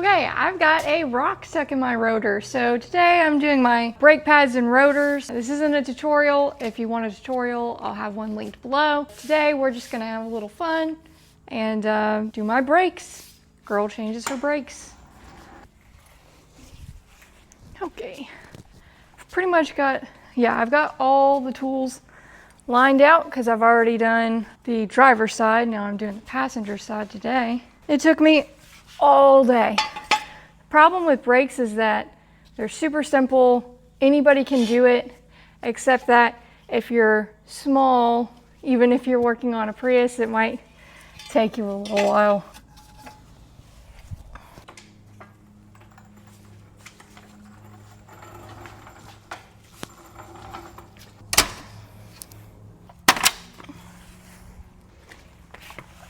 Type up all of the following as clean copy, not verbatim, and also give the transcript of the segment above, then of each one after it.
Okay, I've got a rock stuck in my rotor. So today I'm doing my brake pads and rotors. This isn't a tutorial. If you want a tutorial, I'll have one linked below. Today we're just gonna have a little fun and do my brakes. Girl changes her brakes. Okay, pretty much I've got all the tools lined out because I've already done the driver's side. Now I'm doing the passenger side today. It took me all day. The problem with brakes is that they're super simple. Anybody can do it, except that if you're small, even if you're working on a Prius, it might take you a little while.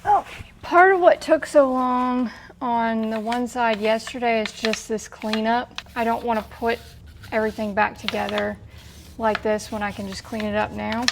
Oh, part of what took so long on the one side yesterday is just this cleanup. I don't want to put everything back together like this when I can just clean it up now.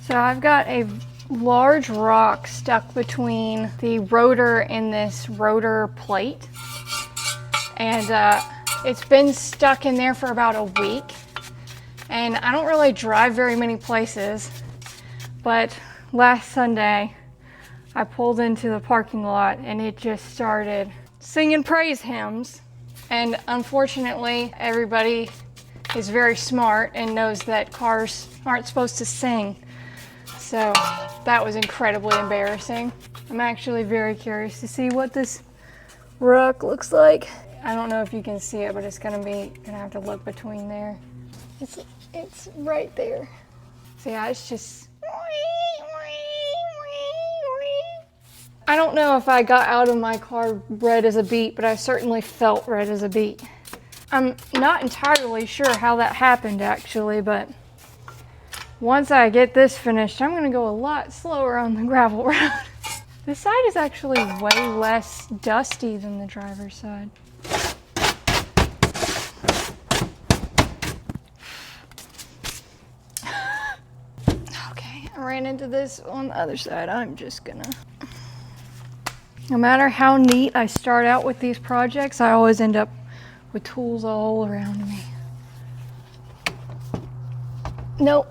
So I've got a large rock stuck between the rotor and this rotor plate. And it's been stuck in there for about a week. And I don't really drive very many places, but last Sunday I pulled into the parking lot and it just started singing praise hymns. And unfortunately, everybody is very smart and knows that cars aren't supposed to sing. So that was incredibly embarrassing. I'm actually very curious to see what this rock looks like. I don't know if you can see it, but it's gonna have to look between there. It's right there. So yeah, it's just. I don't know if I got out of my car red as a beet, but I certainly felt red as a beet. I'm not entirely sure how that happened actually, but once I get this finished, I'm gonna go a lot slower on the gravel road. This side is actually way less dusty than the driver's side. Okay, I ran into this on the other side. I'm just gonna... No matter how neat I start out with these projects, I always end up with tools all around me. Nope.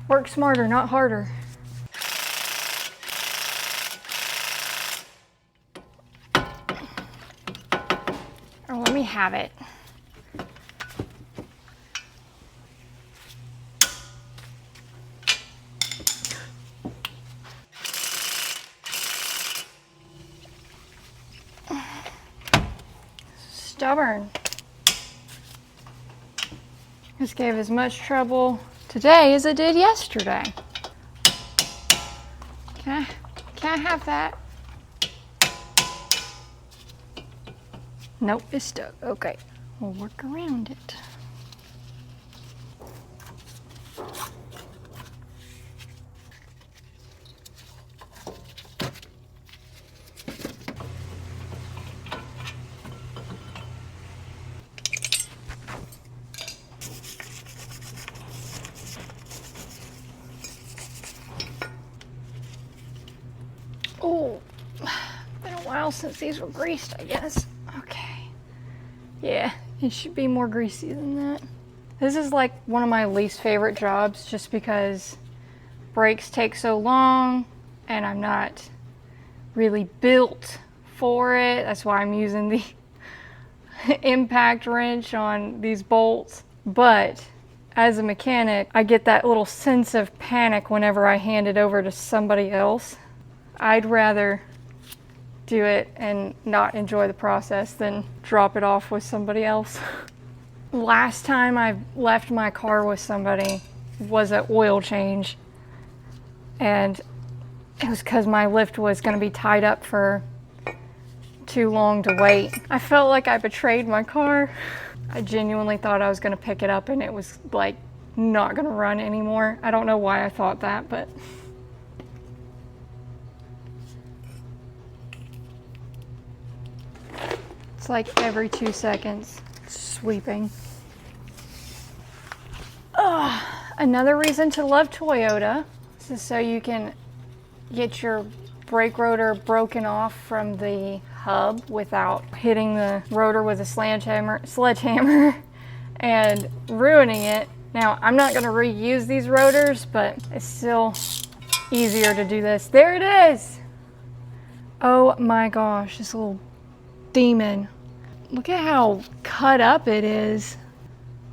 Work smarter, not harder. Or let me have it. Stubborn. This gave as much trouble today as it did yesterday. Can I have that? Nope, it's stuck. Okay, we'll work around it. Oh, been a while since these were greased, I guess. Okay. Yeah, it should be more greasy than that. This is like one of my least favorite jobs just because brakes take so long and I'm not really built for it. That's why I'm using the impact wrench on these bolts. But as a mechanic, I get that little sense of panic whenever I hand it over to somebody else. I'd rather do it and not enjoy the process than drop it off with somebody else. Last time I left my car with somebody was an oil change, and it was because my lift was going to be tied up for too long to wait. I felt like I betrayed my car. I genuinely thought I was going to pick it up and it was like not going to run anymore. I don't know why I thought that, but it's like every 2 seconds sweeping. Another reason to love Toyota is so you can get your brake rotor broken off from the hub without hitting the rotor with a sledgehammer and ruining it. Now, I'm not going to reuse these rotors, but it's still easier to do this. There it is! Oh my gosh, this little demon. Look at how cut up it is.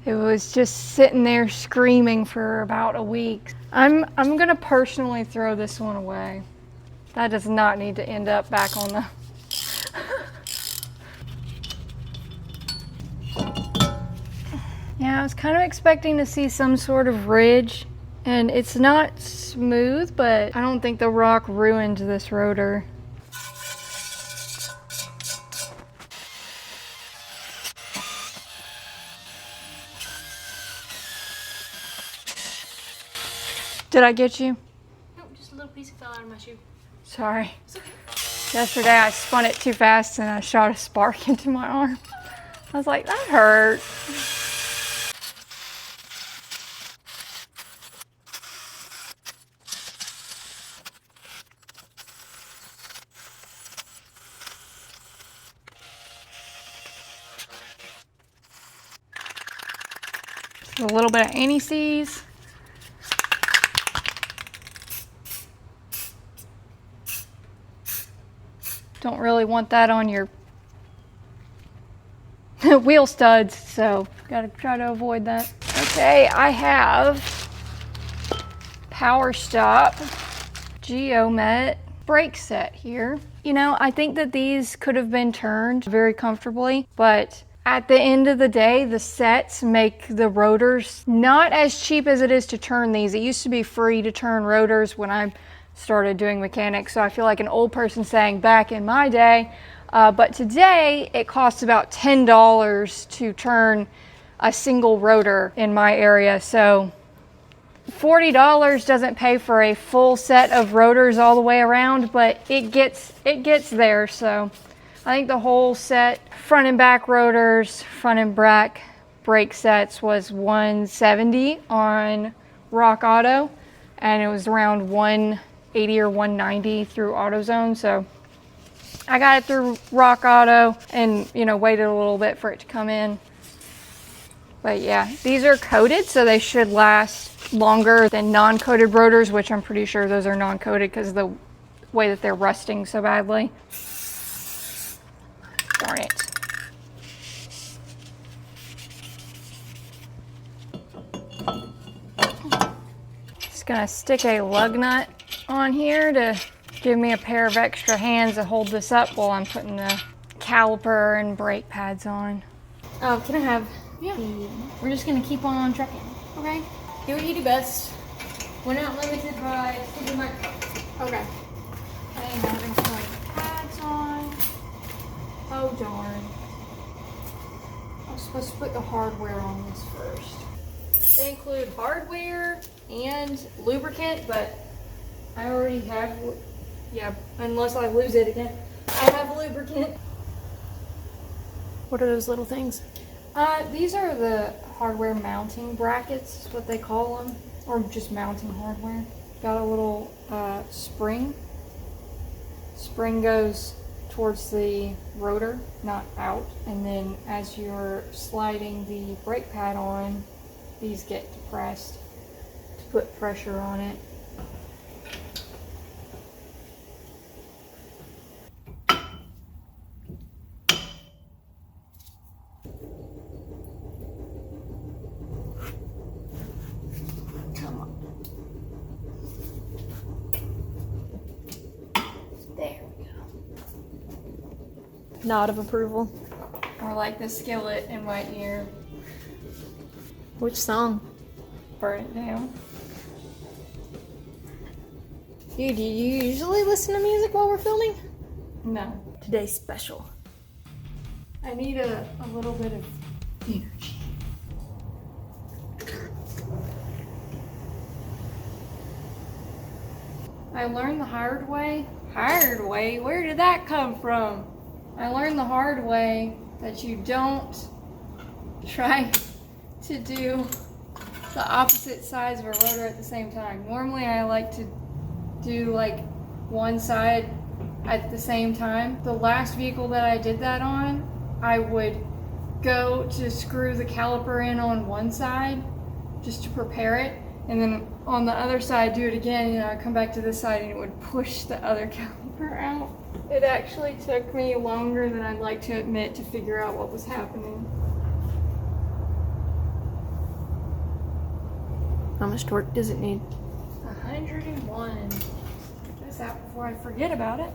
It was just sitting there screaming for about a week. I'm gonna personally throw this one away. That does not need to end up back on the... Yeah, I was kind of expecting to see some sort of ridge, and it's not smooth, but I don't think the rock ruined this rotor. Did I get you? No, just a little piece fell out of my shoe. Sorry. It's okay. Yesterday I spun it too fast and I shot a spark into my arm. I was like, that hurt. Just a little bit of anti-seize. Don't really want that on your wheel studs, so gotta try to avoid that. Okay, I have Power Stop Geomet brake set here. You know, I think that these could have been turned very comfortably, but at the end of the day, the sets make the rotors not as cheap as it is to turn these. It used to be free to turn rotors when I started doing mechanics, so I feel like an old person saying back in my day, but today it costs about $10 to turn a single rotor in my area, so $40 doesn't pay for a full set of rotors all the way around, but it gets there. So I think the whole set, front and back rotors, front and back brake sets, was $170 on Rock Auto, and it was around $180 or $190 through AutoZone. So I got it through Rock Auto and, you know, waited a little bit for it to come in. But yeah, these are coated, so they should last longer than non-coated rotors, which I'm pretty sure those are non-coated because of the way that they're rusting so badly. Darn it. Just gonna stick a lug nut on here to give me a pair of extra hands to hold this up while I'm putting the caliper and brake pads on. Oh, can I have? Yeah. We're just gonna keep on trucking. Okay. Do what you do best. We're not limited by Super Market. Okay. Okay, now we're gonna put the pads on. Oh darn. I was supposed to put the hardware on this first. They include hardware and lubricant, but I already have, yeah, unless I lose it again. I have lubricant. What are those little things? These are the hardware mounting brackets, is what they call them, or just mounting hardware. Got a little spring. Spring goes towards the rotor, not out, and then as you're sliding the brake pad on, these get depressed to put pressure on it. There we go. nod of approval. Or like the skillet in my ear. Which song? Burn it down. Dude, do you usually listen to music while we're filming? No. Today's special. I need a little bit of energy. I learned the hard way. Hard way? Where did that come from? I learned the hard way that you don't try to do the opposite sides of a rotor at the same time. Normally I like to do like one side at the same time. The last vehicle that I did that on, I would go to screw the caliper in on one side just to prepare it, and then on the other side do it again, and I'd come back to this side and it would push the other caliper out. It actually took me longer than I'd like to admit to figure out what was happening. How much torque does it need? 101. Get this out before I forget about it.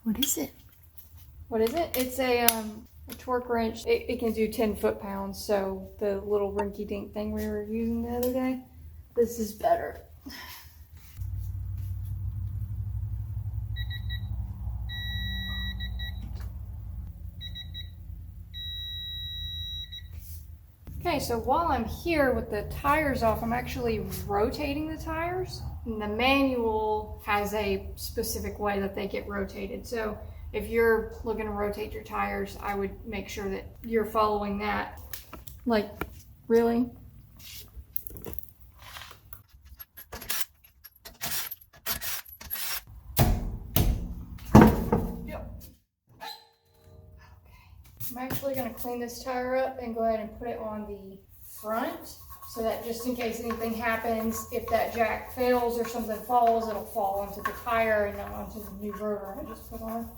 What is it? What is it? It's a torque wrench. It can do 10 foot-pounds, so the little rinky-dink thing we were using the other day, this is better. Okay, so while I'm here with the tires off, I'm actually rotating the tires. And the manual has a specific way that they get rotated. So if you're looking to rotate your tires, I would make sure that you're following that. Like, really? Yep. I'm actually going to clean this tire up and go ahead and put it on the front so that just in case anything happens, if that jack fails or something falls, it'll fall onto the tire and not onto the new rotor I just put on.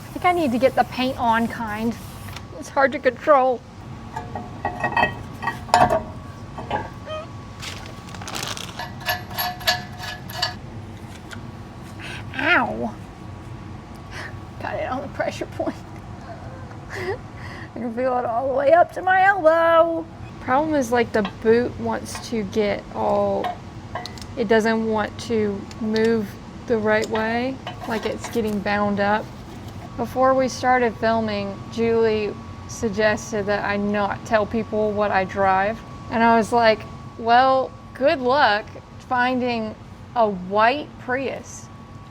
I think I need to get the paint on kind. It's hard to control. Ow. Got it on the pressure point. I can feel it all the way up to my elbow. Problem is, like, the boot wants to get all, it doesn't want to move the right way, like it's getting bound up. Before we started filming, Julie suggested that I not tell people what I drive. And I was like, well, good luck finding a white Prius.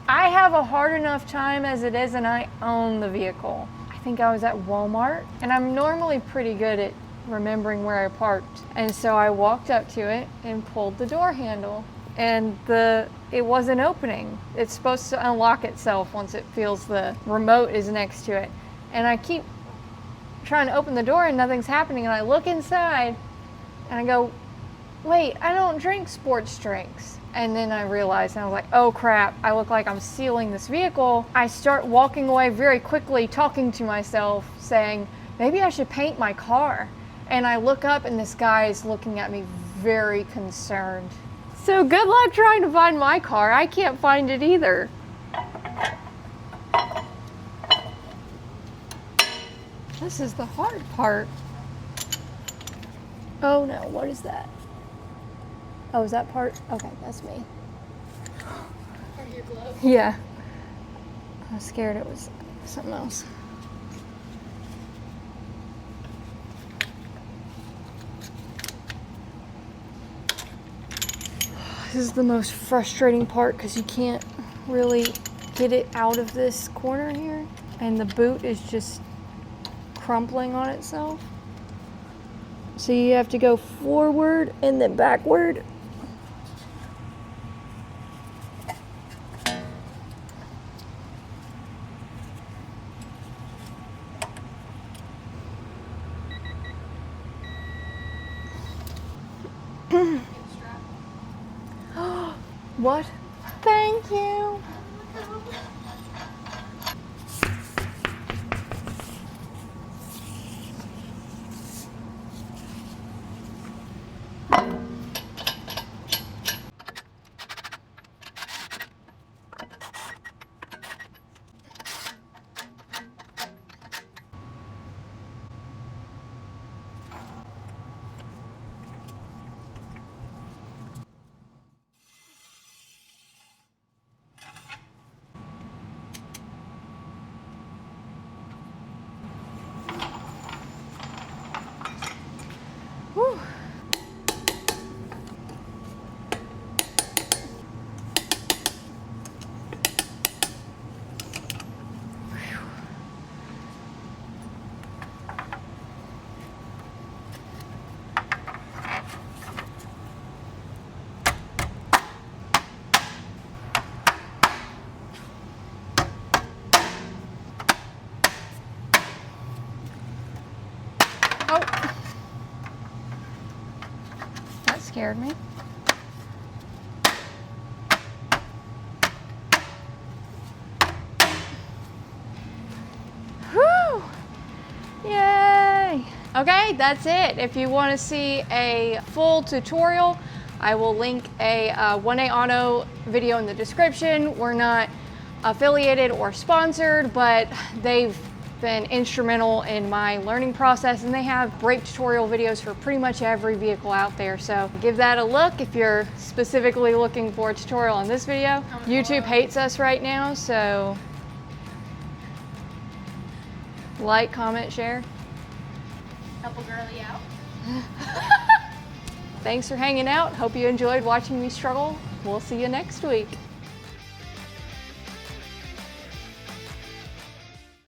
I have a hard enough time as it is, and I own the vehicle. I think I was at Walmart, and I'm normally pretty good at remembering where I parked. And so I walked up to it and pulled the door handle, and it wasn't opening. It's supposed to unlock itself once it feels the remote is next to it. And I keep trying to open the door and nothing's happening, and I look inside and I go, wait, I don't drink sports drinks. And then I realized, and I was like, oh crap, I look like I'm stealing this vehicle. I start walking away very quickly, talking to myself, saying, maybe I should paint my car. And I look up and this guy is looking at me very concerned. So good luck trying to find my car. I can't find it either. This is the hard part. Oh no, what is that? Oh, is that part? Okay, that's me. Are your gloves? Yeah. I was scared it was something else. This is the most frustrating part because you can't really get it out of this corner here, and the boot is just crumpling on itself. So you have to go forward and then backward. What? Thank you. Whew. Oh, that scared me. Whew! Yay! Okay, that's it. If you want to see a full tutorial, I will link a 1A Auto video in the description. We're not affiliated or sponsored, but they've been instrumental in my learning process, and they have brake tutorial videos for pretty much every vehicle out there. So give that a look if you're specifically looking for a tutorial on this video. YouTube hates us right now, so like, comment, share. Help a girlie out. Thanks for hanging out. Hope you enjoyed watching me struggle. We'll see you next week.